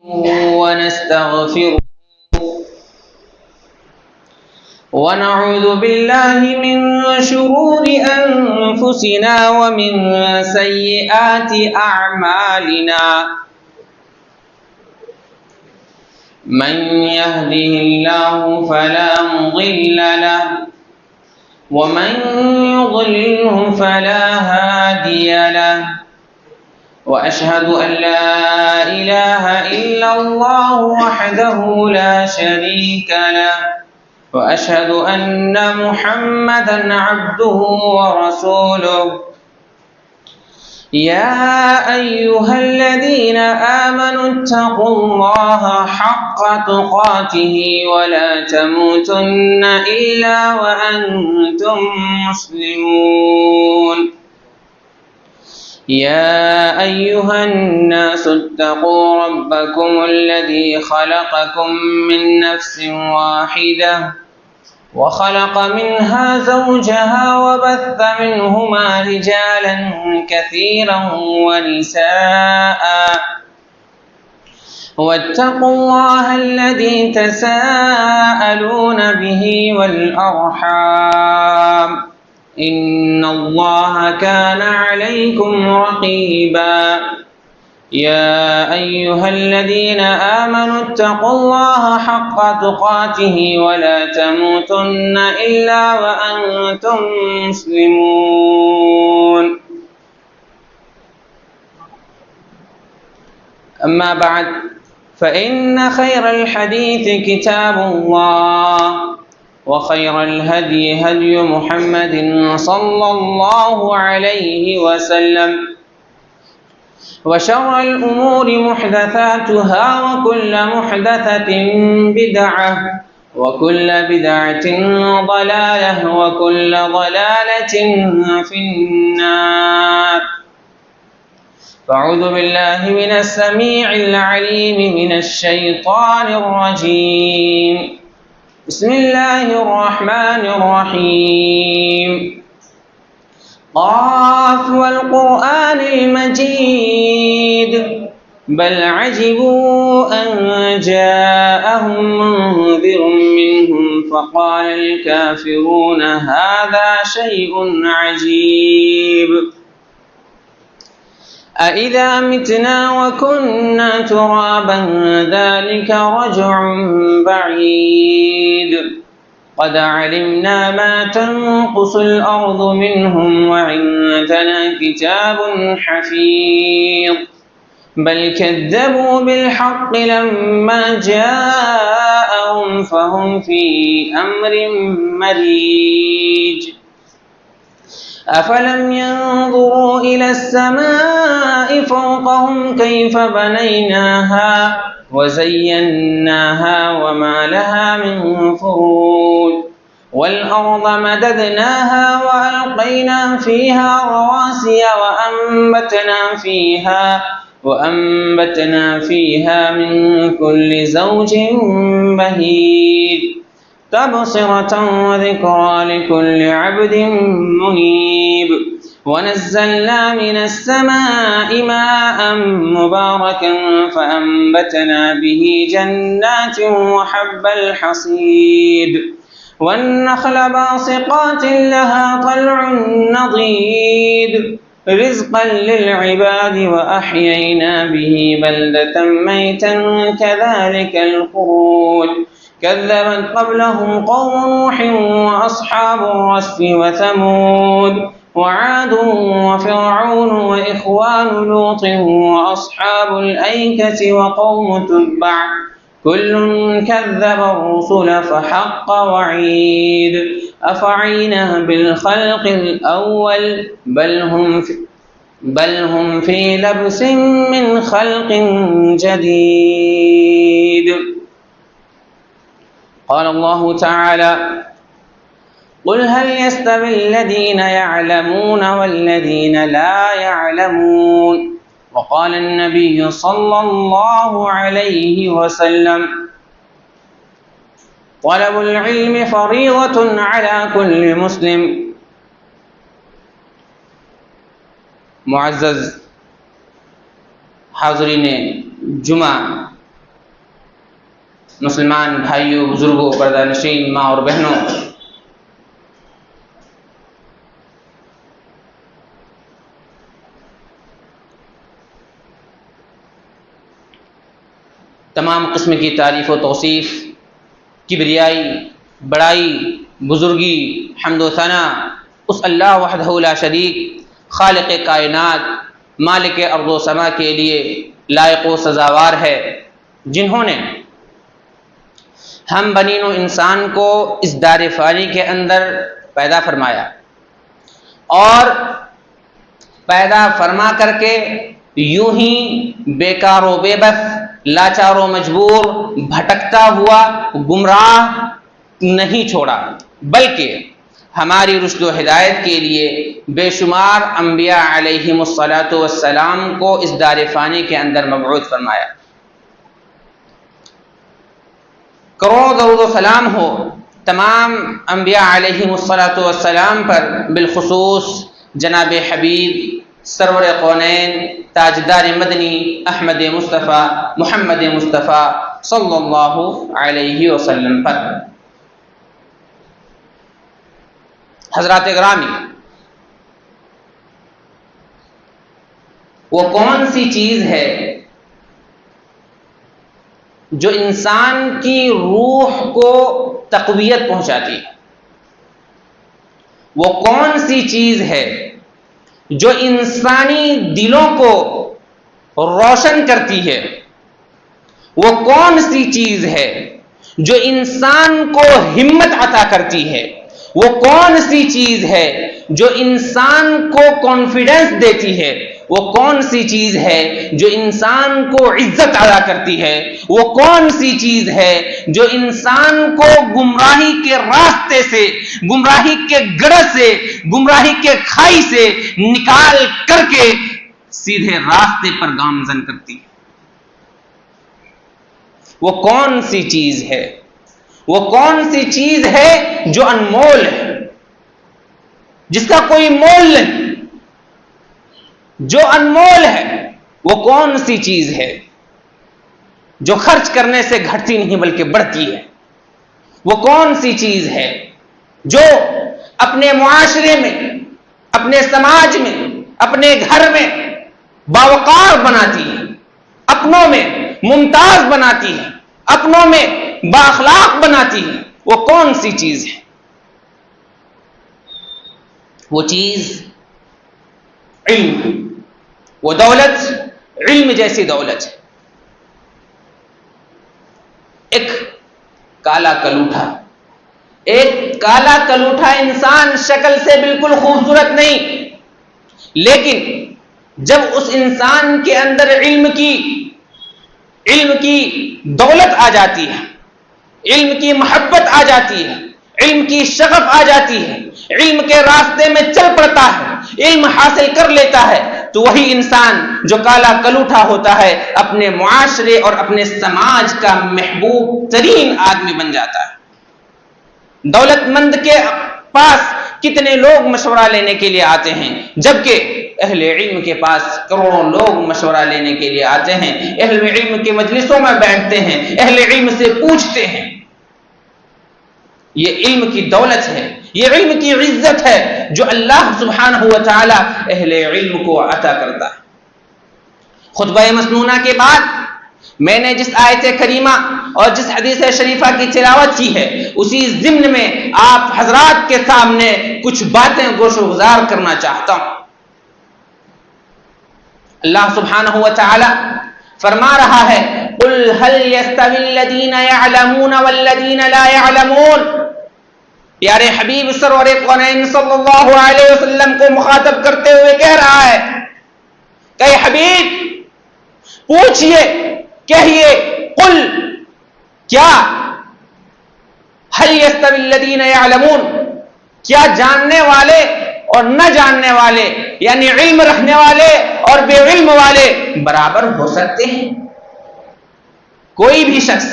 ونستغفره ونعوذ بالله من شرور أنفسنا ومن سيئات أعمالنا من يهده الله فلا مضل له ومن يضلله فلا هادي له وأشهد أن لا إله إلا الله وحده لا شريك له وأشهد أن محمدًا عبده ورسوله يا أيها الذين آمنوا اتقوا الله حق تقاته ولا تموتن إلا وأنتم مسلمون يا أيها الناس اتقوا ربكم الذي خلقكم من نفس واحدة وخلق منها زوجها وبث منهما رجالا كثيرا ونساء واتقوا الله الذي تساءلون به والأرحام إن الله كان عليكم رقيبا يا أيها الذين آمنوا اتقوا الله حق تقاته ولا تموتن إلا وأنتم مسلمون أما بعد فإن خير الحديث كتاب الله وخير الهدي هدي محمد صلى الله عليه وسلم وشر الأمور محدثاتها وكل محدثة بدعة وكل بدعة ضلالة وكل ضلالة في النار فأعوذ بالله من السميع العليم من الشيطان الرجيم بسم الله الرحمن الرحيم قاف والقرآن المجيد بل عجبوا أن جاءهم منذر منهم فقال الكافرون هذا شيء عجيب أإذا متنا وكنا ترابا ذلك رجع بعيد قد علمنا ما تنقص الأرض منهم وعندنا كتاب حفيظ بل كذبوا بالحق لما جاءهم فهم في أمر مريج أفلم ينظروا إلى السماء فوقهم كيف بنيناها وزيناها وما لها من فروج والأرض مددناها وألقينا فيها رواسي وأنبتنا فيها من كل زوج بهيج تبصرة وذكرى لكل عبد منيب ونزلنا من السماء ماء مباركا فأنبتنا به جنات وحب الحصيد والنخل باسقات لها طلع نضيد رزقا للعباد وأحيينا به بلدة ميتا كذلك الخروج كذبت قبلهم قوم نوح وأصحاب الرس وثمود وعاد وفرعون وإخوان لوط وأصحاب الأيكة وقوم تبع كل كذب الرسل فحق وعيد أفعينا بالخلق الأول بل هم في لبس من خلق جديد قال الله تعالى قل هل يستوي الذين يعلمون والذين لا يعلمون وقال النبي صلى الله عليه وسلم طلب العلم فريضة على كل مسلم معزز حاضرین جمعہ، مسلمان بھائیوں، بزرگوں، پردہ نشین ماں اور بہنوں، تمام قسم کی تعریف و توصیف، کبریائی، بڑائی، بزرگی، حمد و ثنا اس اللہ وحدہ لا شریک خالق کائنات مالک ارض و سما کے لیے لائق و سزاوار ہے، جنہوں نے ہم بنی نوع انسان کو اس دار فانی کے اندر پیدا فرمایا اور پیدا فرما کر کے یوں ہی بیکار و بے بس، لاچار و مجبور، بھٹکتا ہوا، گمراہ نہیں چھوڑا، بلکہ ہماری رشد و ہدایت کے لیے بے شمار انبیاء علیہم الصلاۃ والسلام کو اس دار فانی کے اندر مبعوث فرمایا۔ کروڑوں درود و سلام ہو تمام انبیاء علیہم الصلاۃ والسلام پر، بالخصوص جناب حبیب سرور کونین تاجدار مدنی احمد مصطفیٰ محمد مصطفیٰ صلی اللہ علیہ وسلم پر۔ حضرات گرامی، وہ کون سی چیز ہے جو انسان کی روح کو تقویت پہنچاتی ہے؟ وہ کون سی چیز ہے جو انسانی دلوں کو روشن کرتی ہے؟ وہ کون سی چیز ہے جو انسان کو ہمت عطا کرتی ہے؟ وہ کون سی چیز ہے جو انسان کو کانفیڈنس دیتی ہے؟ وہ کون سی چیز ہے جو انسان کو عزت عطا کرتی ہے؟ وہ کون سی چیز ہے جو انسان کو گمراہی کے راستے سے، گمراہی کے گڑھ سے، گمراہی کے کھائی سے نکال کر کے سیدھے راستے پر گامزن کرتی ہے؟ وہ کون سی چیز ہے؟ وہ کون سی چیز ہے جو انمول ہے، جس کا کوئی مول نہیں، جو انمول ہے؟ وہ کون سی چیز ہے جو خرچ کرنے سے گھٹتی نہیں بلکہ بڑھتی ہے؟ وہ کون سی چیز ہے جو اپنے معاشرے میں، اپنے سماج میں، اپنے گھر میں باوقار بناتی ہے، اپنوں میں ممتاز بناتی ہے، اپنوں میں بااخلاق بناتی ہے؟ وہ کون سی چیز ہے؟ وہ چیز علم ہے، وہ دولت علم جیسی دولت ہے۔ ایک کالا کلوٹھا انسان شکل سے بالکل خوبصورت نہیں، لیکن جب اس انسان کے اندر علم کی دولت آ جاتی ہے، علم کی محبت آ جاتی ہے، علم کی شغف آ جاتی ہے، علم کے راستے میں چل پڑتا ہے، علم حاصل کر لیتا ہے، تو وہی انسان جو کالا کلوٹھا ہوتا ہے اپنے معاشرے اور اپنے سماج کا محبوب ترین آدمی بن جاتا ہے۔ دولت مند کے پاس کتنے لوگ مشورہ لینے کے لیے آتے ہیں، جبکہ اہل علم کے پاس کروڑوں لوگ مشورہ لینے کے لیے آتے ہیں، اہل علم کے مجلسوں میں بیٹھتے ہیں، اہل علم سے پوچھتے ہیں۔ یہ علم کی دولت ہے، یہ علم کی عزت ہے جو اللہ سبحانہ و تعالی اہل علم کو عطا کرتا ہے۔ خطبہ مسنونہ کے بعد میں نے جس آیت کریمہ اور جس حدیث شریفہ کی تلاوت کی ہے، اسی ضمن میں آپ حضرات کے سامنے کچھ باتیں گوش و گزار کرنا چاہتا ہوں۔ اللہ سبحانہ و تعالی فرما رہا ہے، قل هل يستوي الذين يعلمون والذين لا يعلمون۔ پیارے حبیب سرور کونین صلی اللہ علیہ وسلم کو مخاطب کرتے ہوئے کہہ رہا ہے کہ حبیب پوچھئے، کہیے، قل کیا، هل يستوي الذين يعلمون، کیا جاننے والے اور نہ جاننے والے، یعنی علم رکھنے والے اور بے علم والے برابر ہو سکتے ہیں؟ کوئی بھی شخص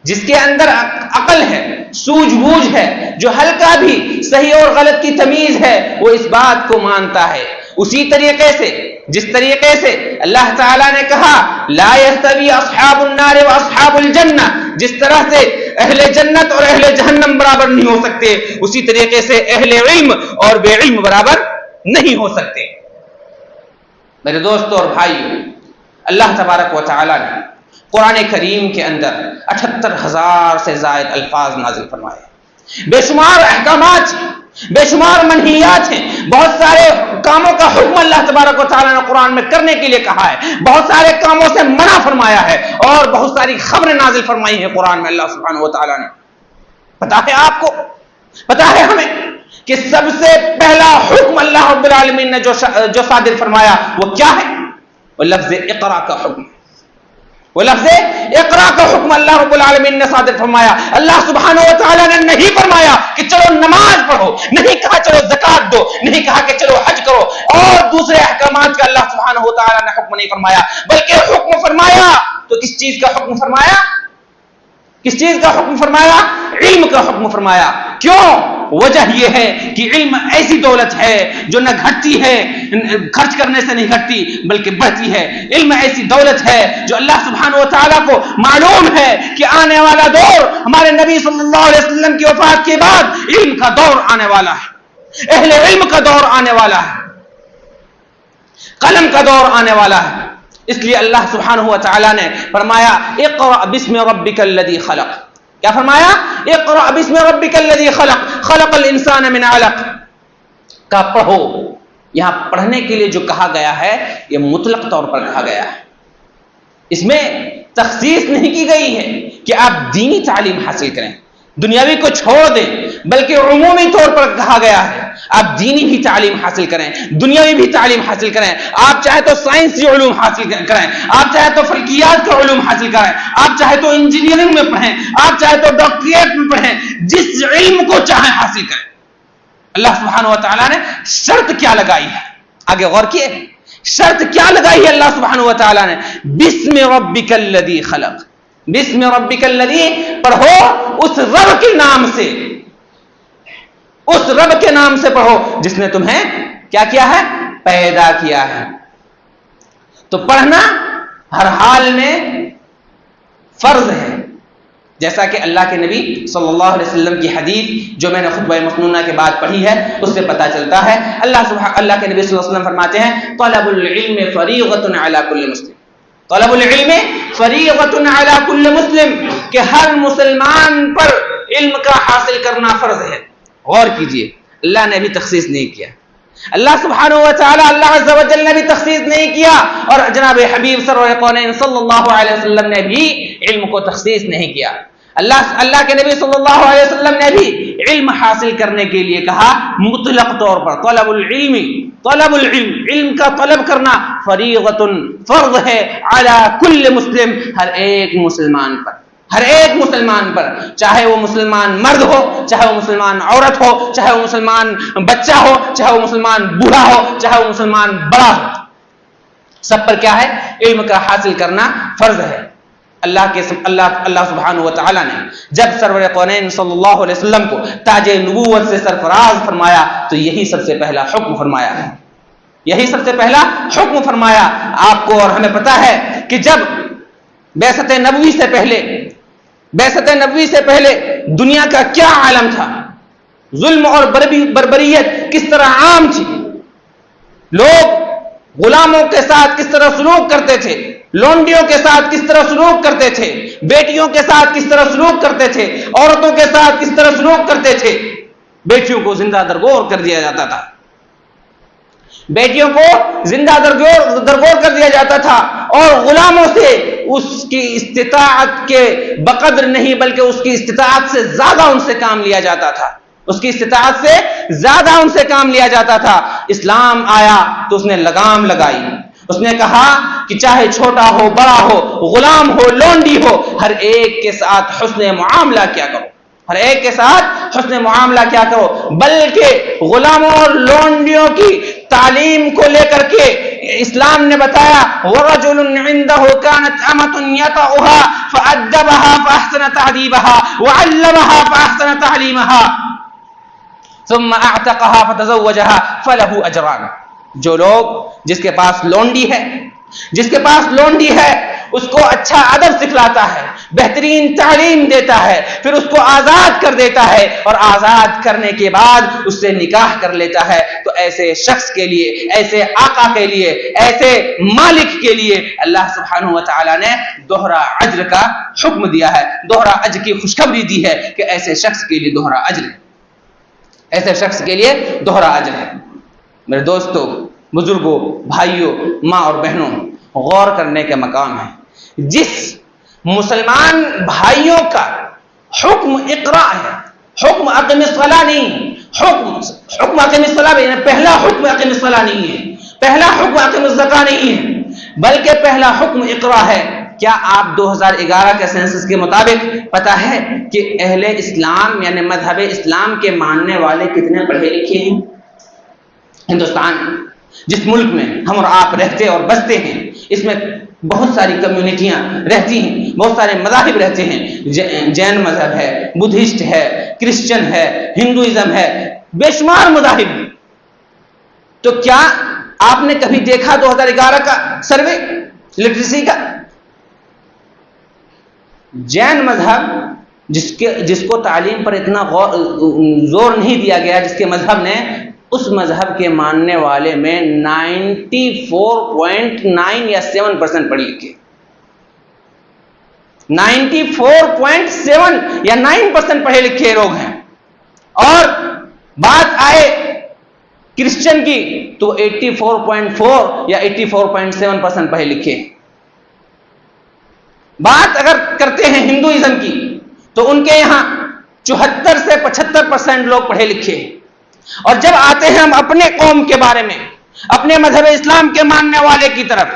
جس کے اندر عقل ہے، سوجھ بوجھ ہے، جو ہلکا بھی صحیح اور غلط کی تمیز ہے، وہ اس بات کو مانتا ہے، اسی طریقے سے جس طریقے سے اللہ تعالیٰ نے کہا لا یستوی اصحاب النار و اصحاب الجنہ، جس طرح سے اہل جنت اور اہل جہنم برابر نہیں ہو سکتے، اسی طریقے سے اہل علم اور بے علم برابر نہیں ہو سکتے۔ میرے دوستوں اور بھائیوں، اللہ تبارک و تعالیٰ نے قرآن کریم کے اندر 78,000 سے زائد الفاظ نازل فرمائے، بے شمار احکامات، بے شمار منہیات ہیں، بہت سارے کاموں کا حکم اللہ تبارک و تعالیٰ نے قرآن میں کرنے کے لیے کہا ہے، بہت سارے کاموں سے منع فرمایا ہے، اور بہت ساری خبریں نازل فرمائی ہیں قرآن میں اللہ سبحانہ و تعالیٰ نے۔ پتا ہے آپ کو، پتا ہے ہمیں کہ سب سے پہلا حکم اللہ رب العالمین نے جو صادر فرمایا وہ کیا ہے؟ وہ لفظ اقرا کا حکم، وہ لفظ اقرا کا حکم اللہ رب العالمین نے صادر فرمایا۔ اللہ سبحانہ و تعالیٰ نے نہیں فرمایا کہ چلو نماز پڑھو، نہیں کہا چلو زکات دو، نہیں کہا کہ چلو حج کرو اور دوسرے احکامات کا اللہ سبحانہ و تعالیٰ نے حکم نہیں فرمایا، بلکہ حکم فرمایا تو کس چیز کا حکم فرمایا؟ کس چیز کا حکم فرمایا؟ علم کا حکم فرمایا۔ کیوں؟ وجہ یہ ہے کہ علم ایسی دولت ہے جو نہ گھٹتی ہے، خرچ کرنے سے نہیں گھٹتی بلکہ بڑھتی ہے۔ علم ایسی دولت ہے جو اللہ سبحانہ و تعالیٰ کو معلوم ہے کہ آنے والا دور، ہمارے نبی صلی اللہ علیہ وسلم کی وفات کے بعد علم کا دور آنے والا ہے، اہل علم کا دور آنے والا ہے، قلم کا دور آنے والا ہے۔ اس لیے اللہ سبحانہ و تعالیٰ نے فرمایا اقرأ بسم ربک الذی خلق۔ کیا فرمایا؟ اقرأ بسم ربک الذی خلق، خلق الانسان من علق۔ کا پڑھو، یہاں پڑھنے کے لیے جو کہا گیا ہے یہ مطلق طور پر کہا گیا ہے، اس میں تخصیص نہیں کی گئی ہے کہ آپ دینی تعلیم حاصل کریں، دنیاوی کو چھوڑ دیں، بلکہ عمومی طور پر کہا گیا ہے آپ دینی بھی تعلیم حاصل کریں، دنیاوی بھی تعلیم حاصل کریں۔ آپ چاہے تو سائنسی علوم حاصل کریں، آپ چاہے تو فلکیات کے علوم حاصل کریں، آپ چاہے تو انجینئرنگ میں پڑھیں، آپ چاہے تو ڈاکٹریٹ میں پڑھیں، جس علم کو چاہیں حاصل کریں۔ اللہ سبحانہ و تعالیٰ نے شرط کیا لگائی ہے؟ آگے غور کیے، شرط کیا لگائی ہے اللہ سبحانہ و تعالیٰ نے؟ بسم ربک الذی خلق، بسم ربک الذی، پڑھو اس رب کے نام سے، اس رب کے نام سے پڑھو جس نے تمہیں کیا کیا ہے؟ پیدا کیا ہے۔ تو پڑھنا ہر حال میں فرض ہے، جیسا کہ اللہ کے نبی صلی اللہ علیہ وسلم کی حدیث جو میں نے خطبہ مسنونہ کے بعد پڑھی ہے اس سے پتہ چلتا ہے۔ اللہ کے نبی صلی اللہ علیہ وسلم فرماتے ہیں طلب العلم فریضۃ علی کل مسلم، طلب العلم فریضۃ علی کل مسلم، کہ ہر مسلمان پر علم کا حاصل کرنا فرض ہے۔ غور کیجئے، اللہ نے بھی تخصیص نہیں کیا، اللہ سبحانہ و تعالی اللہ عز و جل نے بھی تخصیص نہیں کیا، اور جناب حبیب سرور کونین صلی اللہ علیہ وسلم نے بھی علم کو تخصیص نہیں کیا۔ اللہ کے نبی صلی اللہ علیہ وسلم نے بھی علم حاصل کرنے کے لیے کہا مطلق طور پر طلب العلم، طلب العلم، علم کا طلب کرنا فریضۃ، فرض ہے، علی کل مسلم، ہر ایک مسلمان پر، ہر ایک مسلمان پر، چاہے وہ مسلمان مرد ہو، چاہے وہ مسلمان عورت ہو، چاہے وہ مسلمان بچہ ہو، چاہے وہ مسلمان بوڑھا ہو، چاہے وہ مسلمان بڑا ہو، سب پر کیا ہے؟ علم کا حاصل کرنا فرض ہے۔ اللہ سبحانہ و تعالیٰ نے جب سرور کونین صلی اللہ علیہ وسلم کو تاج نبوت سے سرفراز فرمایا تو یہی سب سے پہلا حکم فرمایا ہے، یہی سب سے پہلا حکم فرمایا۔ آپ کو اور ہمیں پتا ہے کہ جب بعثت نبوی سے پہلے، بعثت نبوی سے پہلے دنیا کا کیا عالم تھا، ظلم اور بربریت کس طرح عام تھی، لوگ غلاموں کے ساتھ کس طرح سلوک کرتے تھے، لونڈیوں کے ساتھ کس طرح سلوک کرتے تھے، بیٹیوں کے ساتھ کس طرح سلوک کرتے تھے، عورتوں کے ساتھ کس طرح سلوک کرتے تھے، بیٹیوں کو زندہ درگور کر دیا جاتا تھا، بیٹیوں کو زندہ درگور کر دیا جاتا تھا، اور غلاموں سے اس کی استطاعت کے بقدر نہیں بلکہ اس کی استطاعت سے زیادہ ان سے کام لیا جاتا تھا، اس کی استطاعت سے زیادہ ان سے کام لیا جاتا تھا۔ اسلام آیا تو اس نے لگام لگائی، اس نے کہا کہ چاہے چھوٹا ہو بڑا ہو، غلام ہو لونڈی ہو، ہر ایک کے ساتھ حسن معاملہ کیا کرو، ہر ایک کے ساتھ حسن معاملہ کیا کرو، بلکہ غلاموں اور لونڈیوں کی تعلیم کو لے کر کے اسلام نے بتایا وَرَجُلٌ عِنْدَهُ كَانَتْ أَمَةٌ يَطَأُهَا فَأَدَّبَهَا فَأَحْسَنَ تَعْدِيبَهَا وَعَلَّمَهَا فَأَحْسَنَ تَعْلِيمَهَا ثُمَّ أَعْتَقَهَا فَتَزَوَّجَهَا فَلَهُ أَجْرَانِ۔ جو لوگ جس کے پاس لونڈی ہے اس کو اچھا ادب سکھلاتا ہے، بہترین تعلیم دیتا ہے، پھر اس کو آزاد کر دیتا ہے اور آزاد کرنے کے بعد اس سے نکاح کر لیتا ہے، تو ایسے شخص کے لیے، ایسے آقا کے لیے، ایسے مالک کے لیے اللہ سبحانہ و تعالی نے دوہرا اجر کا حکم دیا ہے، دوہرا اجر کی خوشخبری دی ہے کہ ایسے شخص کے لیے دوہرا اجر ہے، ایسے شخص کے لیے دوہرا اجر ہے۔ میرے دوستو، بزرگوں، بھائیوں، ماں اور بہنوں، غور کرنے کا مقام ہے۔ جس مسلمان بھائیوں کا حکم اقرا ہے، حکم اقیم الصلاۃ نہیں، حکم اقیم الصلاۃ پہلا حکم اقیم الصلاۃ نہیں ہے، پہلا حکم اقیم الزکوٰۃ نہیں ہے، بلکہ پہلا حکم اقرا ہے۔ کیا آپ 2011 کے سینسس کے مطابق پتہ ہے کہ اہل اسلام یعنی مذہب اسلام کے ماننے والے کتنے پڑھے لکھے ہیں؟ ہندوستان جس ملک میں ہم اور آپ رہتے اور بستے ہیں، اس میں بہت ساری کمیونٹیاں رہتی ہیں، بہت سارے مذاہب رہتے ہیں، جین مذہب ہے، بدھسٹ ہے، کرسچن ہے، ہندوازم ہے، بے شمار مذاہب۔ تو کیا آپ نے کبھی دیکھا 2011 کا سروے لٹریسی کا؟ جین مذہب جس کو تعلیم پر اتنا زور نہیں دیا گیا، جس کے مذہب نے، اس مذہب کے ماننے والے میں 94.9 یا 7% پڑھے لکھے، 94.7 یا 9% پڑھے لکھے لوگ ہیں۔ اور بات آئے کرسچن کی تو 84.4 یا 84.7% پڑھے لکھے۔ بات اگر کرتے ہیں ہندوازم کی تو ان کے یہاں 74 سے 75% لوگ پڑھے لکھے ہیں۔ اور جب آتے ہیں ہم اپنے قوم کے بارے میں، اپنے مذہب اسلام کے ماننے والے کی طرف،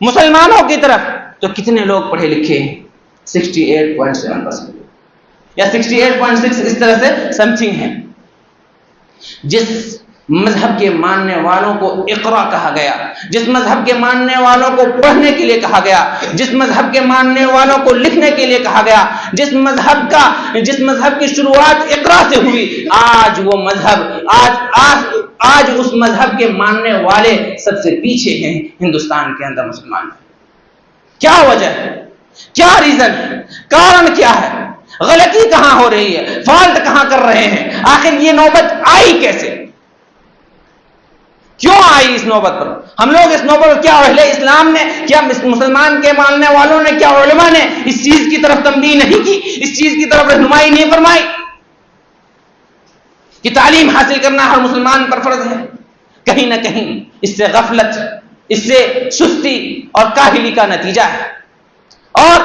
مسلمانوں کی طرف، تو کتنے لوگ پڑھے لکھے ہیں؟ 68.7% یا 68.6 اس طرح سے سم تھنگ ہے۔ جس مذہب کے ماننے والوں کو اقرا کہا گیا، جس مذہب کے ماننے والوں کو پڑھنے کے لیے کہا گیا، جس مذہب کے ماننے والوں کو لکھنے کے لیے کہا گیا، جس مذہب کی شروعات اقرا سے ہوئی، آج وہ مذہب آج اس مذہب کے ماننے والے سب سے پیچھے ہیں ہندوستان کے اندر مسلمان۔ کیا وجہ ہے؟ کیا ریزن ہے؟ کارن کیا ہے؟ غلطی کہاں ہو رہی ہے؟ فالٹ کہاں کر رہے ہیں؟ آخر یہ نوبت آئی کیسے؟ کیوں آئی اس نوبت پر؟ ہم لوگ اس نوبت پر، کیا اہل اسلام نے، کیا مسلمان کے ماننے والوں نے، کیا علماء نے اس چیز کی طرف تنبیہ نہیں کی، اس چیز کی طرف رہنمائی نہیں فرمائی کہ تعلیم حاصل کرنا ہر مسلمان پر فرض ہے؟ کہیں نہ کہیں اس سے غفلت، اس سے سستی اور کاہلی کا نتیجہ ہے۔ اور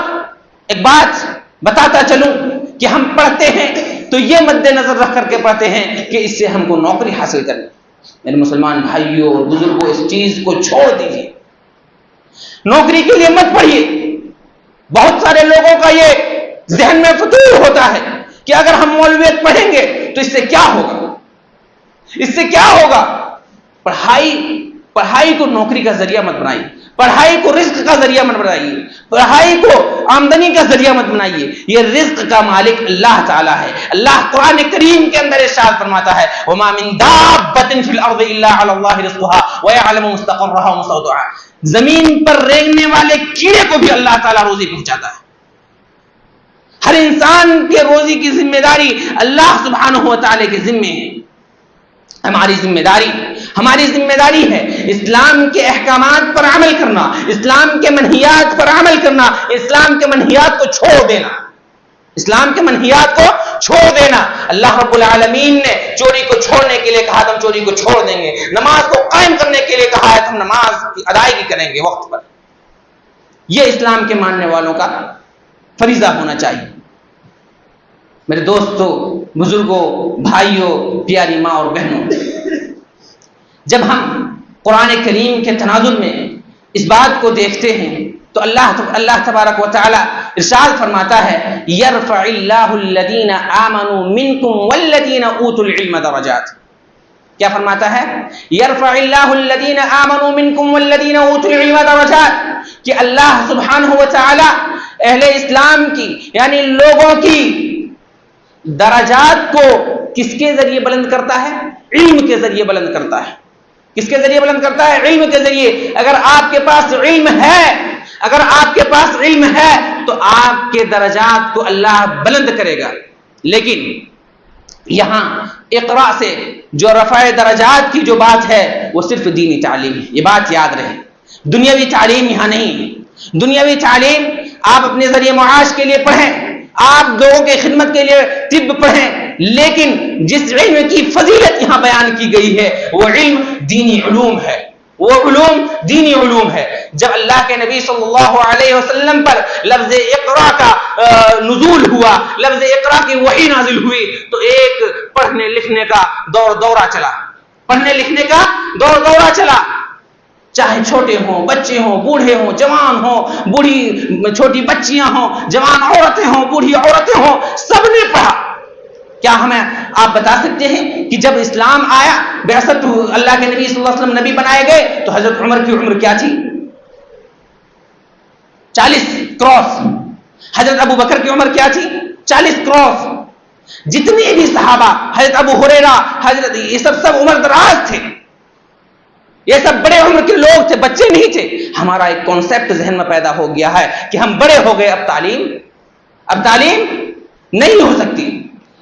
ایک بات بتاتا چلوں کہ ہم پڑھتے ہیں تو یہ مد نظر رکھ کر کے پڑھتے ہیں کہ اس سے ہم کو نوکری حاصل کرنی۔ میرے مسلمان بھائیوں اور بزرگوں، اس چیز کو چھوڑ دیجیے، نوکری کے لیے مت پڑھیے۔ بہت سارے لوگوں کا یہ ذہن میں فطور ہوتا ہے کہ اگر ہم مولویت پڑھیں گے تو اس سے کیا ہوگا، اس سے کیا ہوگا۔ پڑھائی کو نوکری کا ذریعہ مت بنائیے، پڑھائی کو رزق کا ذریعہ مت بنائیے، پڑھائی کو آمدنی کا ذریعہ مت بنائیے۔ یہ رزق کا مالک اللہ تعالیٰ ہے۔ اللہ قرآن کریم کے اندر ارشاد فرماتا ہے، وَمَا مِن دَابَّةٍ فِي الْأَرْضِ إِلَّا عَلَى اللَّهِ رِزْقُهَا وَيَعْلَمُ مُسْتَقَرَّهَا وَمُسْتَوْدَعَهَا۔ زمین پر رینگنے والے کیڑے کو بھی اللہ تعالیٰ روزی پہنچاتا ہے۔ ہر انسان کے روزی کی ذمہ داری اللہ سبحانہ و تعالیٰ کے ذمہ ہے۔ ہماری ذمہ داری ہے اسلام کے احکامات پر عمل کرنا، اسلام کے منہیات پر عمل کرنا، اسلام کے منہیات کو چھوڑ دینا، اسلام کے منہیات کو چھوڑ دینا۔ اللہ رب العالمین نے چوری کو چھوڑنے کے لیے کہا تو ہم چوری کو چھوڑ دیں گے، نماز کو قائم کرنے کے لیے کہا ہے تو ہم نماز کی ادائیگی کریں گے وقت پر۔ یہ اسلام کے ماننے والوں کا فریضہ ہونا چاہیے۔ میرے دوستوں، بزرگوں، بھائیوں، پیاری ماں اور بہنوں، جب ہم قرآن کریم کے تناظر میں اس بات کو دیکھتے ہیں تو اللہ تبارک و تعالی ارشاد فرماتا ہے، یرفع اللہ الذین آمنوا منکم والذین اوتوا العلم درجات۔ کیا فرماتا ہے؟ یرفع اللہ الذین آمنوا منکم والذین اوتوا العلم درجات، کہ اللہ سبحانہ و تعالی اہل اسلام کی یعنی لوگوں کی درجات کو کس کے ذریعے بلند کرتا ہے؟ علم کے ذریعے بلند کرتا ہے۔ کس کے ذریعے بلند کرتا ہے؟ علم کے ذریعے. اگر آپ کے پاس علم ہے، اگر آپ کے پاس علم ہے تو آپ کے درجات کو اللہ بلند کرے گا. لیکن یہاں اقرا سے جو رفع درجات کی جو بات ہے وہ صرف دینی تعلیم ہے. یہ بات یاد رہے، دنیاوی تعلیم یہاں نہیں. دنیاوی تعلیم آپ اپنے ذریعے معاش کے لیے پڑھیں، آپ لوگوں کے خدمت کے لیے طب پڑھیں، لیکن جس علم کی فضیلت یہاں بیان کی گئی ہے وہ علم دینی علوم ہے، وہ علوم دینی علوم ہے. جب اللہ کے نبی صلی اللہ علیہ وسلم پر لفظ اقرا کا نزول ہوا، لفظ اقرا کی وحی نازل ہوئی، تو ایک پڑھنے لکھنے کا دورہ چلا، پڑھنے لکھنے کا دورہ چلا. چاہے چھوٹے ہوں، بچے ہوں، بوڑھے ہوں، جوان ہوں، بوڑھی چھوٹی بچیاں ہوں، جوان عورتیں ہوں، بوڑھی عورتیں ہوں، سب نے پڑھا. کیا ہمیں آپ بتا سکتے ہیں کہ جب اسلام آیا، بعثت اللہ کے نبی صلی اللہ علیہ وسلم نبی بنائے گئے تو حضرت عمر کی عمر کیا تھی؟ 40 کراس. حضرت ابو بکر کی عمر کیا تھی؟ 40 کراس. جتنے بھی صحابہ، حضرت ابو ہریرہ، حضرت، یہ سب عمر دراز تھے، یہ سب بڑے عمر کے لوگ تھے، بچے نہیں تھے. ہمارا ایک کانسیپٹ ذہن میں پیدا ہو گیا ہے کہ ہم بڑے ہو گئے، اب تعلیم نہیں ہو سکتی،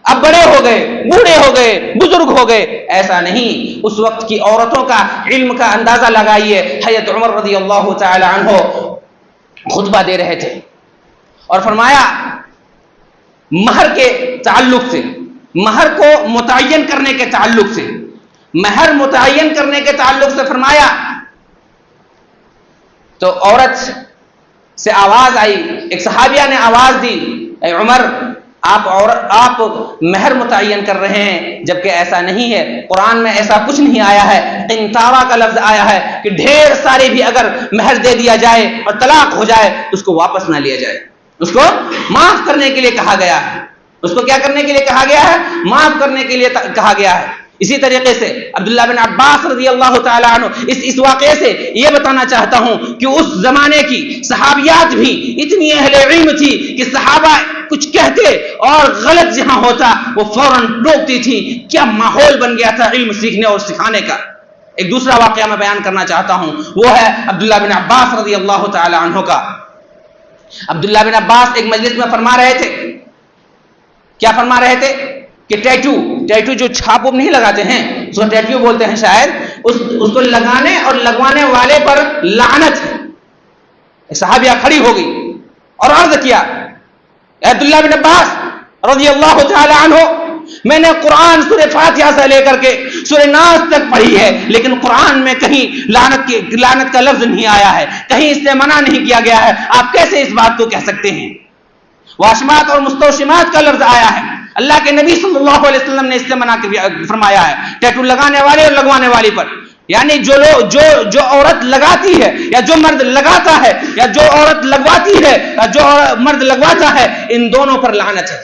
اب بڑے ہو گئے، بوڑھے ہو گئے، بزرگ ہو گئے. ایسا نہیں. اس وقت کی عورتوں کا علم کا اندازہ لگائیے. حضرت عمر رضی اللہ تعالی عنہ خطبہ دے رہے تھے اور فرمایا مہر کے تعلق سے، مہر کو متعین کرنے کے تعلق سے، مہر متعین کرنے کے تعلق سے فرمایا تو عورت سے آواز آئی، ایک صحابیہ نے آواز دی، اے عمر، آپ مہر متعین کر رہے ہیں، جبکہ ایسا نہیں ہے. قرآن میں ایسا کچھ نہیں آیا ہے. قنطارہ کا لفظ آیا ہے کہ ڈھیر سارے بھی اگر مہر دے دیا جائے اور طلاق ہو جائے تو اس کو واپس نہ لیا جائے، اس کو معاف کرنے کے لیے کہا گیا ہے. اس کو کیا کرنے کے لیے کہا گیا ہے؟ معاف کرنے کے لیے کہا گیا ہے. اسی طریقے سے عبداللہ بن عباس رضی اللہ تعالیٰ عنہ، اس واقعے سے یہ بتانا چاہتا ہوں کہ اس زمانے کی صحابیات بھی اتنی اہل علم تھی کہ صحابہ کچھ کہتے اور غلط جہاں ہوتا وہ فوراً روکتی تھی. کیا ماحول بن گیا تھا علم سیکھنے اور سکھانے کا. ایک دوسرا واقعہ میں بیان کرنا چاہتا ہوں، وہ ہے عبداللہ بن عباس رضی اللہ تعالیٰ عنہ کا. عبداللہ بن عباس ایک مجلس میں فرما رہے تھے، کیا فرما رہے تھے کہ ٹیٹو جو چھاپ نہیں لگاتے ہیں، اس کو ٹیٹو بولتے ہیں شاید، اس کو لگانے اور لگوانے والے پر لعنت ہے. صحابیہ کھڑی ہو گئی اور عرض کیا، عبداللہ بن عباس رضی اللہ تعالی عنہ، میں نے قرآن سورہ فاتحہ سے لے کر کے سورہ ناس تک پڑھی ہے، لیکن قرآن میں کہیں لعنت کا لفظ نہیں آیا ہے، کہیں اس سے منع نہیں کیا گیا ہے. آپ کیسے اس بات کو کہہ سکتے ہیں؟ واشمات اور مستوشمات کا لفظ آیا ہے، اللہ کے نبی صلی اللہ علیہ وسلم نے اس سے منع فرمایا ہے ٹیٹو لگانے والے اور لگوانے والی پر. یعنی جو عورت لگاتی ہے یا جو مرد لگاتا ہے، یا جو عورت لگواتی ہے یا جو مرد لگواتا ہے، ان دونوں پر لعنت ہے.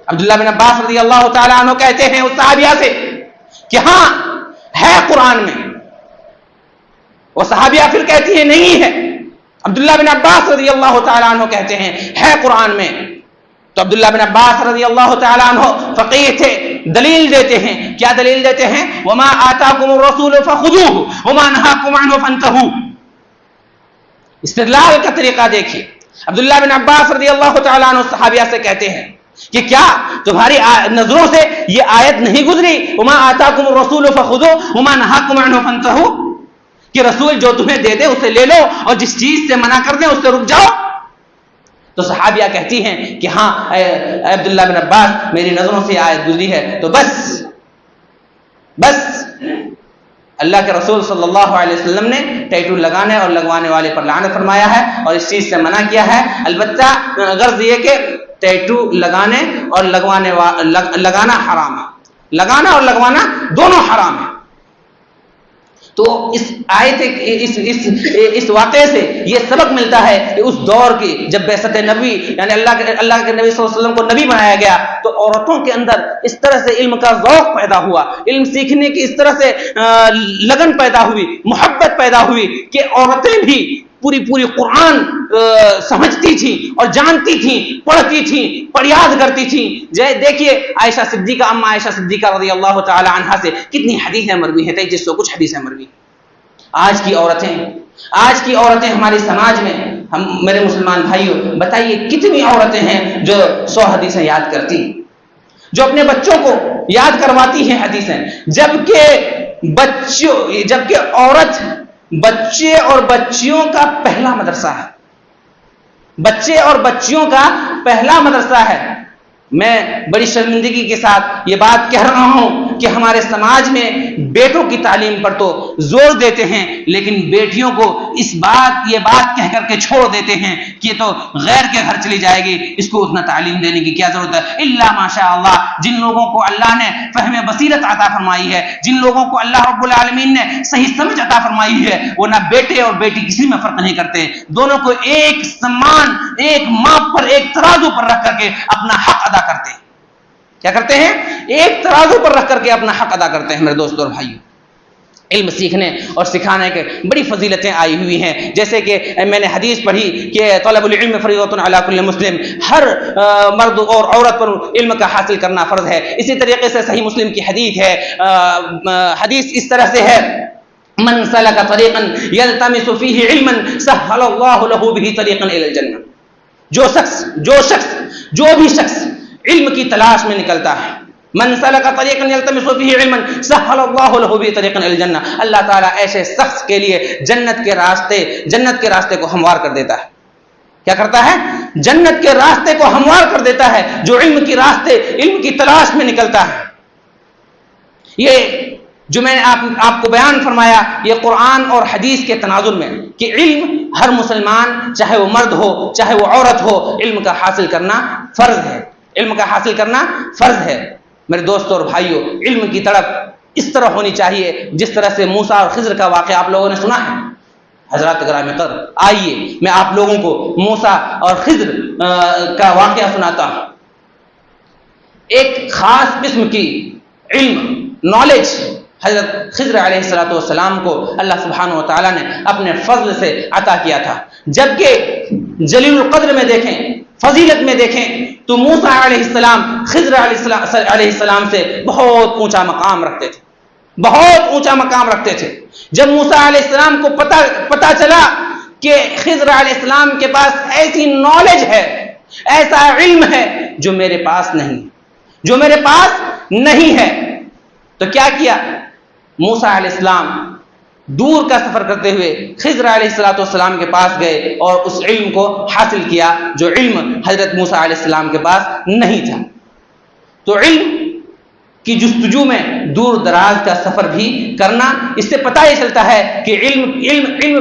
عبداللہ بن عباس رضی اللہ تعالیٰ عنہ کہتے ہیں اس صحابیہ سے کہ ہاں ہے قرآن میں. وہ صحابیہ پھر کہتی ہے نہیں ہے. عبداللہ بن عباس رضی اللہ تعالیٰ عنہ کہتے ہیں ہے قرآن میں. تو عبداللہ بن عباس رضی اللہ تعالیٰ عنہ فقیہ تھے، دلیل دیتے ہیں. کیا دلیل دیتے ہیں؟ وما آتاکم الرسول فخذوہ وما نہاکم عنہ فانتہوا. استدلال کا طریقہ دیکھیے. عبداللہ بن عباس رضی اللہ تعالیٰ عنہ صحابیہ سے کہتے ہیں کہ کیا تمہاری نظروں سے یہ آیت نہیں گزری وما آتاکم الرسول فخذوہ وما نہاکم عنہ فانتہوا، کہ رسول جو تمہیں دے دے اسے لے لو اور جس چیز سے منع کر دیں اس سے رک جاؤ. تو صحابیہ کہتی ہیں کہ ہاں اے عبداللہ بن عباس، میری نظروں سے آیت گزری ہے. تو بس اللہ کے رسول صلی اللہ علیہ وسلم نے ٹیٹو لگانے اور لگوانے والے پر لعنت فرمایا ہے اور اس چیز سے منع کیا ہے. البتہ غرض یہ کہ ٹیٹو لگانے اور لگانا حرام ہے، لگانا اور لگوانا دونوں حرام ہے. تو اس آیت اس واقعے سے یہ سبق ملتا ہے کہ اس دور کی جب بعثت نبی یعنی اللہ کے نبی صلی اللہ علیہ وسلم کو نبی بنایا گیا تو عورتوں کے اندر اس طرح سے علم کا ذوق پیدا ہوا، علم سیکھنے کی اس طرح سے لگن پیدا ہوئی، محبت پیدا ہوئی کہ عورتیں بھی پوری پوری قرآن سمجھتی تھی اور جانتی تھی، پڑھتی تھی، پریاد کرتی تھی. دیکھیے عائشہ صدیقہ، اما عائشہ صدیقہ رضی اللہ تعالی عنہا سے کتنی حدیثیں مروی ہیں، 3300 کچھ حدیثیں مروی. آج کی عورتیں ہمارے سماج میں، ہم میرے مسلمان بھائیوں بتائیے کتنی عورتیں ہیں جو 100 حدیثیں یاد کرتی، جو اپنے بچوں کو یاد کرواتی ہیں حدیثیں، جبکہ عورت بچے اور بچیوں کا پہلا مدرسہ ہے. بچے اور بچیوں کا پہلا مدرسہ ہے. میں بڑی شرمندگی کے ساتھ یہ بات کہہ رہا ہوں کہ ہمارے سماج میں بیٹوں کی تعلیم پر تو زور دیتے ہیں، لیکن بیٹیوں کو یہ بات کہہ کر کے چھوڑ دیتے ہیں کہ یہ تو غیر کے گھر چلی جائے گی، اس کو اتنا تعلیم دینے کی کیا ضرورت ہے. الا ماشاء اللہ، جن لوگوں کو اللہ نے فہم بصیرت عطا فرمائی ہے، جن لوگوں کو اللہ رب العالمین نے صحیح سمجھ عطا فرمائی ہے، وہ نہ بیٹے اور بیٹی کسی میں فرق نہیں کرتے، دونوں کو ایک سمان، ایک ماپ پر، ایک ترازو پر رکھ کر کے اپنا حق ادا کرتے ہیں. کیا کرتے ہیں؟ ایک ترازو پر رکھ کر کے اپنا حق ادا کرتے ہیں. میرے دوستوں اور بھائیوں، علم سیکھنے اور سکھانے کے بڑی فضیلتیں آئی ہوئی ہیں. جیسے کہ میں نے حدیث پڑھی کہ طلب العلم فریضۃ علی کل مسلم، ہر مرد اور عورت پر علم کا حاصل کرنا فرض ہے. اسی طریقے سے صحیح مسلم کی حدیث ہے، حدیث اس طرح سے ہے، من سلک طریقا یلتمس فیہ علما سہل اللہ لہ بہ طریقا الی الجنہ. جو بھی شخص علم کی تلاش میں نکلتا ہے، من سلک طریقا یلتمس فیہ علما سہل اللہ لہ بہ طریقا الی الجنہ، اللہ تعالیٰ ایسے شخص کے لیے جنت کے راستے کو ہموار کر دیتا ہے. کیا کرتا ہے؟ جنت کے راستے کو ہموار کر دیتا ہے جو علم کی تلاش میں نکلتا ہے. یہ جو میں نے آپ کو بیان فرمایا، یہ قرآن اور حدیث کے تناظر میں کہ علم ہر مسلمان، چاہے وہ مرد ہو چاہے وہ عورت ہو، علم کا حاصل کرنا فرض ہے. علم کا حاصل کرنا فرض ہے. میرے دوستوں اور بھائیوں، علم کی طرف اس طرح ہونی چاہیے جس طرح سے موسیٰ اور خضر کا واقعہ آپ لوگوں نے سنا ہے. حضرات گرامی قدر، آئیے میں آپ لوگوں کو موسیٰ اور خضر کا واقعہ سناتا ہوں. ایک خاص قسم کی نالج حضرت خضر علیہ السلام کو اللہ سبحانہ و تعالیٰ نے اپنے فضل سے عطا کیا تھا. جبکہ جلیل القدر میں دیکھیں، فضیلت میں دیکھیں تو موسیٰ علیہ السلام خضر علیہ السلام سے بہت اونچا مقام رکھتے تھے. جب موسیٰ علیہ السلام کو پتا چلا کہ خضر علیہ السلام کے پاس ایسی نالج ہے، ایسا علم ہے جو میرے پاس نہیں ہے، تو کیا کیا؟ موسیٰ علیہ السلام دور کا سفر کرتے ہوئے خضر علیہ السلام کے پاس گئے اور اس علم کو حاصل کیا جو علم حضرت موسیٰ علیہ السلام کے پاس نہیں تھا. تو علم کی جستجو میں دور دراز کا سفر بھی کرنا، اس سے پتہ یہ چلتا ہے کہ علم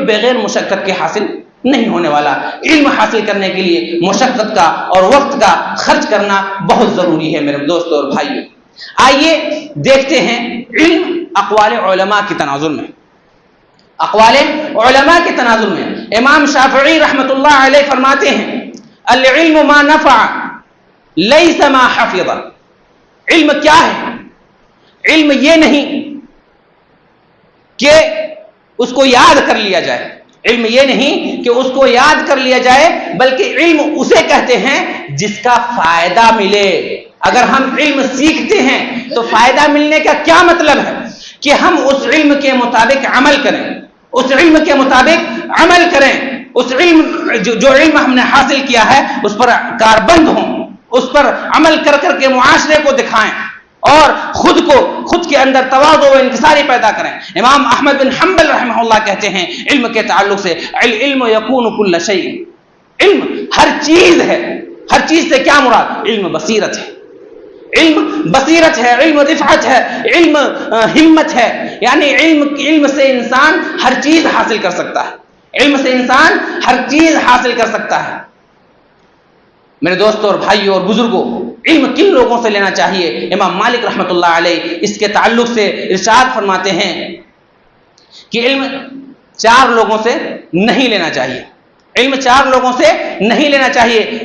بغیر مشقت کے حاصل نہیں ہونے والا. علم حاصل کرنے کے لیے مشقت کا اور وقت کا خرچ کرنا بہت ضروری ہے. میرے دوستوں اور بھائیوں، آئیے دیکھتے ہیں علم اقوال علماء کے تناظر میں. امام شافعی رحمۃ اللہ علیہ فرماتے ہیں، العلم ما نفع لیس ما حفظ. علم کیا ہے؟ علم یہ نہیں کہ اس کو یاد کر لیا جائے، بلکہ علم اسے کہتے ہیں جس کا فائدہ ملے. اگر ہم علم سیکھتے ہیں تو فائدہ ملنے کا کیا مطلب ہے؟ کہ ہم اس علم کے مطابق عمل کریں، اس علم جو علم ہم نے حاصل کیا ہے اس پر کاربند ہوں، اس پر عمل کر کر کے معاشرے کو دکھائیں اور خود کے اندر تواضع و انکساری پیدا کریں. امام احمد بن حنبل رحمہ اللہ کہتے ہیں علم کے تعلق سے، العلم یکون کل شیء، علم ہر چیز ہے. ہر چیز سے کیا مراد؟ علم بصیرت ہے، علم رفعت ہے، علم ہمت ہے. یعنی علم سے انسان ہر چیز حاصل کر سکتا ہے. میرے دوستوں اور بھائیوں اور بزرگوں، علم کن لوگوں سے لینا چاہیے؟ امام مالک رحمۃ اللہ علیہ اس کے تعلق سے ارشاد فرماتے ہیں کہ علم 4 لوگوں سے نہیں لینا چاہیے.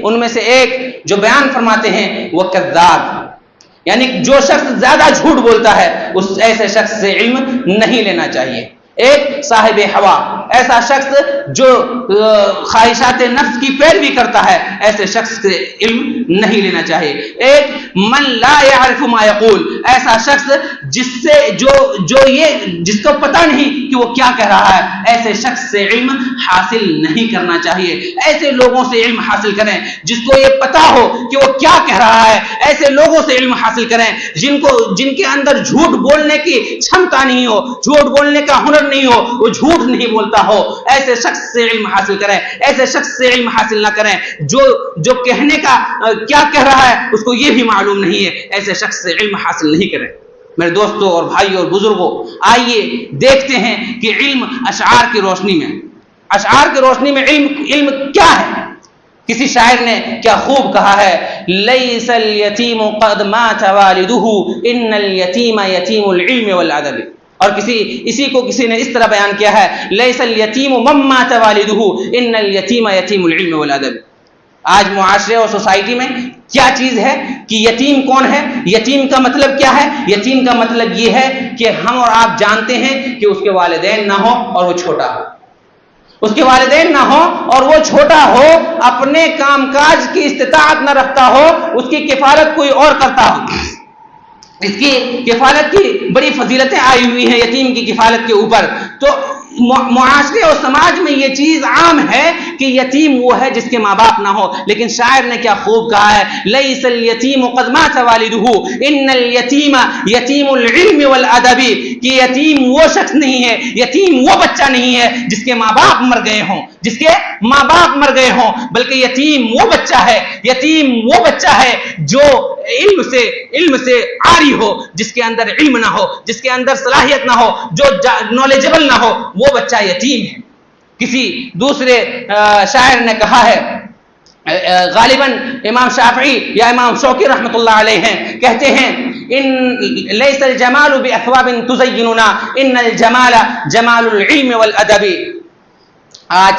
ان میں سے ایک جو بیان فرماتے ہیں وہ کذاب، یعنی جو شخص زیادہ جھوٹ بولتا ہے اس ایسے شخص سے علم نہیں لینا چاہیے. ایک صاحب ہوا، ایسا شخص جو خواہشات نفس کی پیروی کرتا ہے، ایسے شخص سے علم نہیں لینا چاہیے۔ ایک من لا يعرف ما يقول، ایسا شخص جس کو پتہ نہیں کہ وہ کیا کہہ رہا ہے، ایسے شخص سے علم حاصل نہیں کرنا چاہیے۔ ایسے لوگوں سے علم حاصل کریں جس کو یہ پتہ ہو کہ وہ کیا کہہ رہا ہے، ایسے لوگوں سے علم حاصل کریں جن کے اندر جھوٹ بولنے کی چھمتا نہیں ہو، جھوٹ بولنے کا ہنر نہیں ہو، وہ جھوٹ نہیں بولتا ہو، ایسے شخص سے علم حاصل کریں۔ ایسے شخص سے علم حاصل نہ کریں جو کہنے کا کیا کہہ رہا ہے اس کو یہ بھی معلوم نہیں ہے، ایسے شخص سے علم حاصل نہیں کریں۔ میرے دوستوں اور بھائیوں اور بزرگوں، آئیے دیکھتے ہیں کہ علم اشعار کی روشنی میں علم کیا ہے۔ کسی شاعر نے کیا خوب کہا ہے، لیس الیتیم قد مات والدہ ان الیتیم یتیم العلم والادب، اور اسی کو کسی نے اس طرح بیان کیا ہے، لیس الیتیم من مات والدہ ان الیتیم یتیم العلم والادب۔ آج معاشرے اور سوسائٹی میں کیا چیز ہے کہ یتیم کون ہے؟ یتیم کا مطلب کیا ہے؟ یتیم کا مطلب یہ ہے کہ ہم اور آپ جانتے ہیں کہ اس کے والدین نہ ہو اور وہ چھوٹا ہو، اس کے والدین نہ ہو اور وہ چھوٹا ہو، اپنے کام کاج کی استطاعت نہ رکھتا ہو، اس کی کفالت کوئی اور کرتا ہو۔ اس کی کفالت کی بڑی فضیلتیں آئی ہوئی ہیں یتیم کی کفالت کے اوپر۔ تو معاشرے اور سماج میں یہ چیز عام ہے کہ یتیم وہ ہے جس کے ماں باپ نہ ہو، لیکن شاعر نے کیا خوب کہا ہے، لیس الیتیم قد مات والدہ ان الیتیم یتیم العلم والادب، کہ یتیم وہ شخص نہیں ہے، یتیم وہ بچہ نہیں ہے جس کے ماں باپ مر گئے ہوں، بلکہ یتیم وہ بچہ ہے جو علم سے عاری ہو، جس کے اندر علم نہ ہو، جس کے اندر صلاحیت نہ ہو، جو نالجبل نہ ہو، وہ بچہ یتیم ہے۔ کسی دوسرے شاعر نے کہا ہے، غالباً امام شافعی یا امام شوقی رحمۃ اللہ علیہ ہیں، کہتے ہیں ان لیس الجمال باثواب تزیننا ان الجمال جمال العلم والادب۔ آج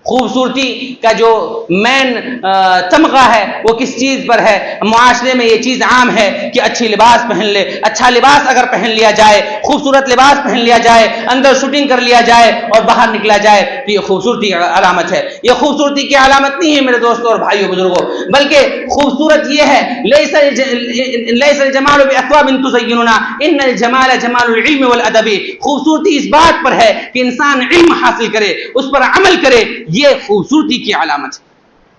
خوبصورتی کا جو مین تمغہ ہے وہ کس چیز پر ہے؟ معاشرے میں یہ چیز عام ہے کہ اچھا لباس اگر پہن لیا جائے، خوبصورت لباس پہن لیا جائے، اندر شوٹنگ کر لیا جائے اور باہر نکلا جائے تو یہ خوبصورتی کی علامت ہے۔ یہ خوبصورتی کی علامت نہیں ہے میرے دوستوں اور بھائیوں بزرگوں، بلکہ خوبصورت یہ ہے، لیس الجمال باثواب تزیننا ان الجمال جمال العلم والادب۔ خوبصورتی اس بات پر ہے کہ انسان علم حاصل کرے، اس پر عمل کرے، یہ خوبصورتی کی علامت ہے۔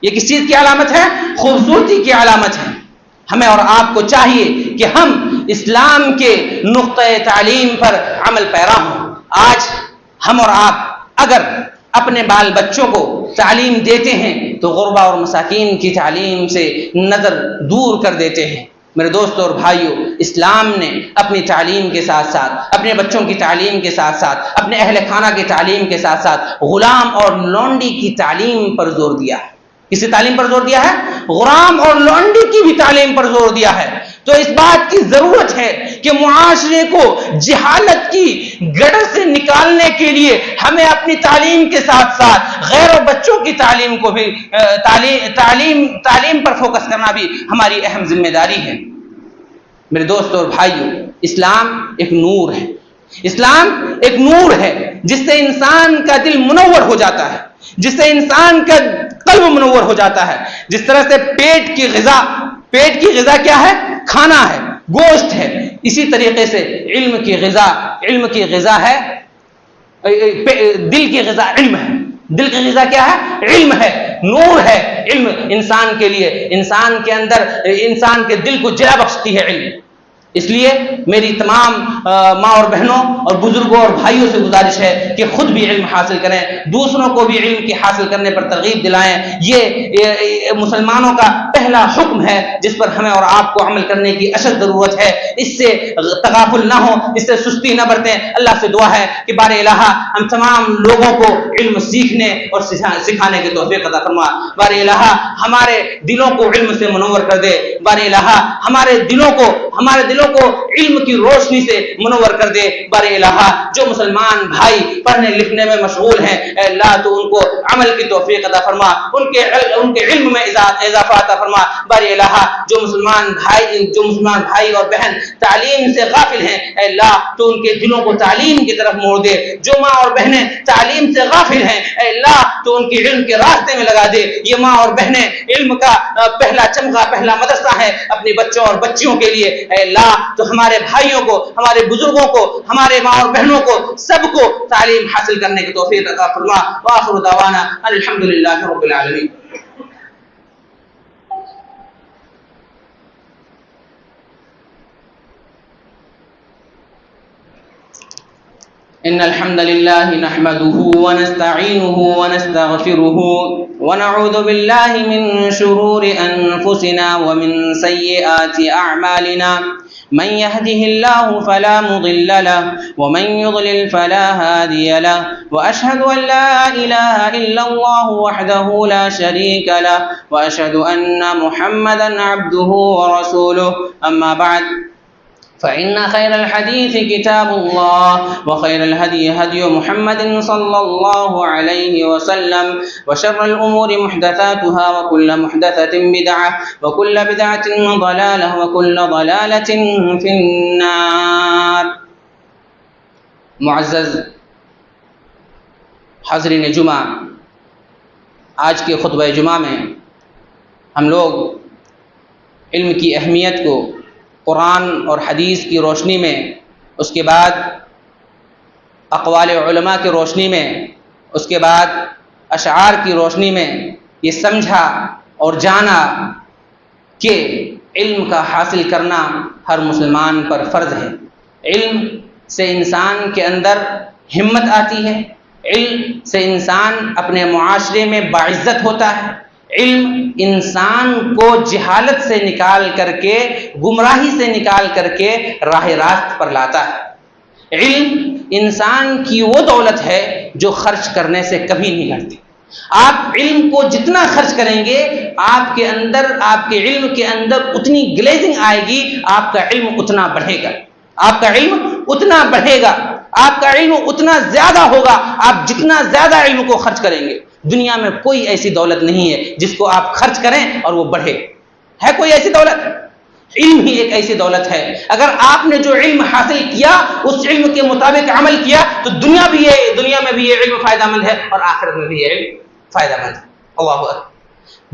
یہ کس چیز کی علامت ہے؟ خوبصورتی کی علامت ہے۔ ہمیں اور آپ کو چاہیے کہ ہم اسلام کے نقطۂ تعلیم پر عمل پیرا ہوں۔ آج ہم اور آپ اگر اپنے بال بچوں کو تعلیم دیتے ہیں تو غربا اور مساکین کی تعلیم سے نظر دور کر دیتے ہیں۔ میرے دوستوں اور بھائیوں، اسلام نے اپنی تعلیم کے ساتھ ساتھ، اپنے بچوں کی تعلیم کے ساتھ ساتھ، اپنے اہل خانہ کی تعلیم کے ساتھ ساتھ غلام اور لونڈی کی تعلیم پر زور دیا ہے۔ کسی تعلیم پر زور دیا ہے؟ غلام اور لونڈی کی بھی تعلیم پر زور دیا ہے۔ تو اس بات کی ضرورت ہے کہ معاشرے کو جہالت کی گڑھ سے نکالنے کے لیے ہمیں اپنی تعلیم کے ساتھ ساتھ غیر بچوں کی تعلیم کو بھی تعلیم پر فوکس کرنا بھی ہماری اہم ذمہ داری ہے۔ میرے دوستوں اور بھائیوں، اسلام ایک نور ہے، اسلام ایک نور ہے جس سے انسان کا دل منور ہو جاتا ہے، جس سے انسان کا قلب منور ہو جاتا ہے۔ جس طرح سے پیٹ کی غذا کیا ہے؟ کھانا ہے، گوشت ہے، اسی طریقے سے علم کی غذا ہے، دل کی غذا علم ہے۔ دل کی غذا کیا ہے؟ علم ہے، نور ہے۔ علم انسان کے لیے، انسان کے اندر، انسان کے دل کو جلا بخشتی ہے علم۔ اس لیے میری تمام ماں اور بہنوں اور بزرگوں اور بھائیوں سے گزارش ہے کہ خود بھی علم حاصل کریں، دوسروں کو بھی علم کی حاصل کرنے پر ترغیب دلائیں۔ یہ مسلمانوں کا پہلا حکم ہے جس پر ہمیں اور آپ کو عمل کرنے کی اشد ضرورت ہے۔ اس سے تغافل نہ ہو، اس سے سستی نہ برتیں۔ اللہ سے دعا ہے کہ بار الہ ہم تمام لوگوں کو علم سیکھنے اور سکھانے کی توفیق عطا فرما۔ بار الہ ہمارے دلوں کو علم سے منور کر دے۔ بار الہ ہمارے دلوں دلوں کو علم کی روشنی سے منور کر دے۔ بار الہ جو مسلمان بھائی پڑھنے لکھنے میں مشغول ہیں اے اللہ تو ان کو عمل کی توفیق عطا فرما، ان کے علم میں اضافہ عطا فرما۔ بار الہ جو مسلمان بھائی اور بہن تعلیم سے غافل ہیں اے اللہ تو ان کے دلوں کو تعلیم کی طرف موڑ دے۔ جو ماں اور بہنیں تعلیم سے غافل ہیں اے اللہ تو ان کی علم کے راستے میں لگا دے۔ یہ ماں اور بہنیں علم کا پہلا چمغہ، پہلا مدرسہ ہے اپنے بچوں اور بچیوں کے لیے اے اللہ تو ہمارے بھائیوں کو، ہمارے بزرگوں کو، ہمارے ماں اور بہنوں کو سب کو تعلیم حاصل کرنے کی توفیق عطا فرما۔ وآخر دعوانا الحمدللہ رب العالمین۔ إن الحمد لله نحمده ونستعينه ونستغفره ونعوذ بالله من شرور أنفسنا ومن سيئات أعمالنا من يهده الله فلا مضل له ومن يضلل فلا هادي له وأشهد أن لا إله إلا الله وحده لا شريك له وأشهد أن محمدا عبده ورسوله أما بعد فإن خير الحديث كتاب الله وخير الهدي هدي محمد صلى الله عليه وسلم وشر الأمور محدثاتها وكل محدثة بدعة وكل بدعة ضلالة وكل ضلالة في النار۔ معزز حاضرین جمعہ، آج کے خطبہ جمعہ میں ہم لوگ علم کی اہمیت کو قرآن اور حدیث کی روشنی میں، اس کے بعد اقوال علماء کی روشنی میں، اس کے بعد اشعار کی روشنی میں یہ سمجھا اور جانا کہ علم کا حاصل کرنا ہر مسلمان پر فرض ہے۔ علم سے انسان کے اندر ہمت آتی ہے، علم سے انسان اپنے معاشرے میں باعزت ہوتا ہے، علم انسان کو جہالت سے نکال کر کے، گمراہی سے نکال کر کے راہ راست پر لاتا ہے۔ علم انسان کی وہ دولت ہے جو خرچ کرنے سے کبھی نہیں گھٹتی۔ آپ علم کو جتنا خرچ کریں گے آپ کے علم کے اندر اتنی گلیزنگ آئے گی، آپ کا علم اتنا بڑھے گا، آپ کا علم اتنا بڑھے گا، آپ کا علم اتنا زیادہ ہوگا۔ آپ جتنا زیادہ علم کو خرچ کریں گے، دنیا میں کوئی ایسی دولت نہیں ہے جس کو آپ خرچ کریں اور وہ بڑھے۔ ہے کوئی ایسی دولت؟ علم ہی ایک ایسی دولت ہے۔ اگر آپ نے جو علم حاصل کیا اس علم کے مطابق عمل کیا تو دنیا میں بھی یہ علم فائدہ مند ہے اور آخرت میں بھی یہ علم فائدہ مند ہے۔ اللہ اکبر۔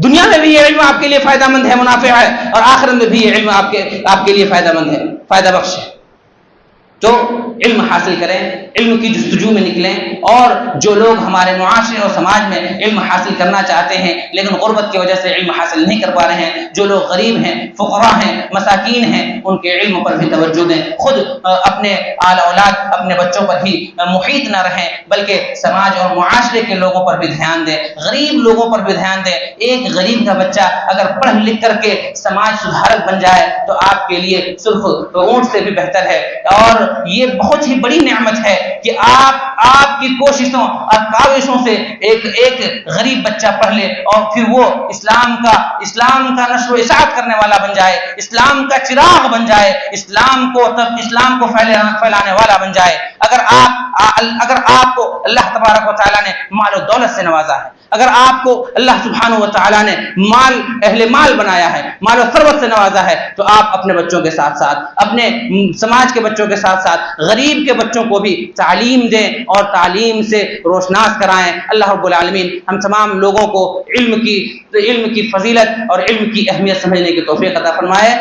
دنیا میں بھی یہ علم آپ کے لیے فائدہ مند ہے، منافع ہے، اور آخرت میں بھی یہ علم آپ کے لیے فائدہ مند ہے، فائدہ بخش ہے۔ تو علم حاصل کریں، علم کی جستجو میں نکلیں، اور جو لوگ ہمارے معاشرے اور سماج میں علم حاصل کرنا چاہتے ہیں لیکن غربت کی وجہ سے علم حاصل نہیں کر پا رہے ہیں، جو لوگ غریب ہیں، فقراء ہیں، مساکین ہیں، ان کے علم پر بھی توجہ دیں۔ خود اپنے آل اولاد، اپنے بچوں پر ہی محیط نہ رہیں بلکہ سماج اور معاشرے کے لوگوں پر بھی دھیان دیں، غریب لوگوں پر بھی دھیان دیں۔ ایک غریب کا بچہ اگر پڑھ لکھ کر کے سماج سدھارک بن جائے تو آپ کے لیے صرف اونٹ سے بھی بہتر ہے، اور یہ بہت ہی بڑی نعمت ہے کہ آپ کی کوششوں اور کاوشوں سے ایک غریب بچہ پڑھ لے اور پھر وہ اسلام کا نشر و اشاعت کرنے والا بن جائے، اسلام کا چراغ بن جائے، اسلام کو پھیلانے والا بن جائے۔ اگر آپ کو اللہ تبارک و تعالیٰ نے مال و دولت سے نوازا ہے، اگر آپ کو اللہ سبحانہ و تعالیٰ نے اہل مال بنایا ہے، مال و ثروت سے نوازا ہے، تو آپ اپنے بچوں کے ساتھ ساتھ، اپنے سماج کے بچوں کے ساتھ ساتھ غریب کے بچوں کو بھی تعلیم دیں اور تعلیم سے روشناس کرائیں۔ اللہ رب العالمین ہم تمام لوگوں کو علم کی فضیلت اور علم کی اہمیت سمجھنے کی توفیق عطا فرمائے۔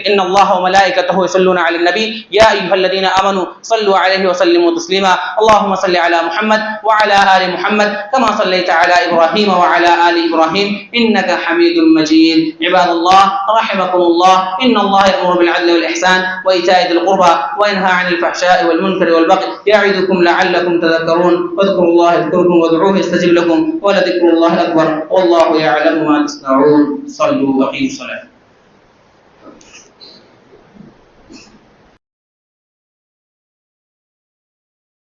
ان اللہ وملائکتہ یصلون علی النبی یا ایھا الذین آمنوا صلوا علیہ وسلموا تسلیما۔ اللهم صل علی محمد وعلى آل محمد كما صليت على إبراهيم وعلى آل إبراهيم إنك حميد مجيد۔ عباد الله رحمكم الله، إن الله يأمر بالعدل والإحسان وإيتاء ذي القربى وينهى عن الفحشاء والمنكر والبغي يعظكم لعلكم تذكرون۔ واذكروا الله يذكركم وادعوه يستجب لكم ولذكر الله أكبر والله يعلم ما تصنعون۔ صلوا وأقيموا الصلاة۔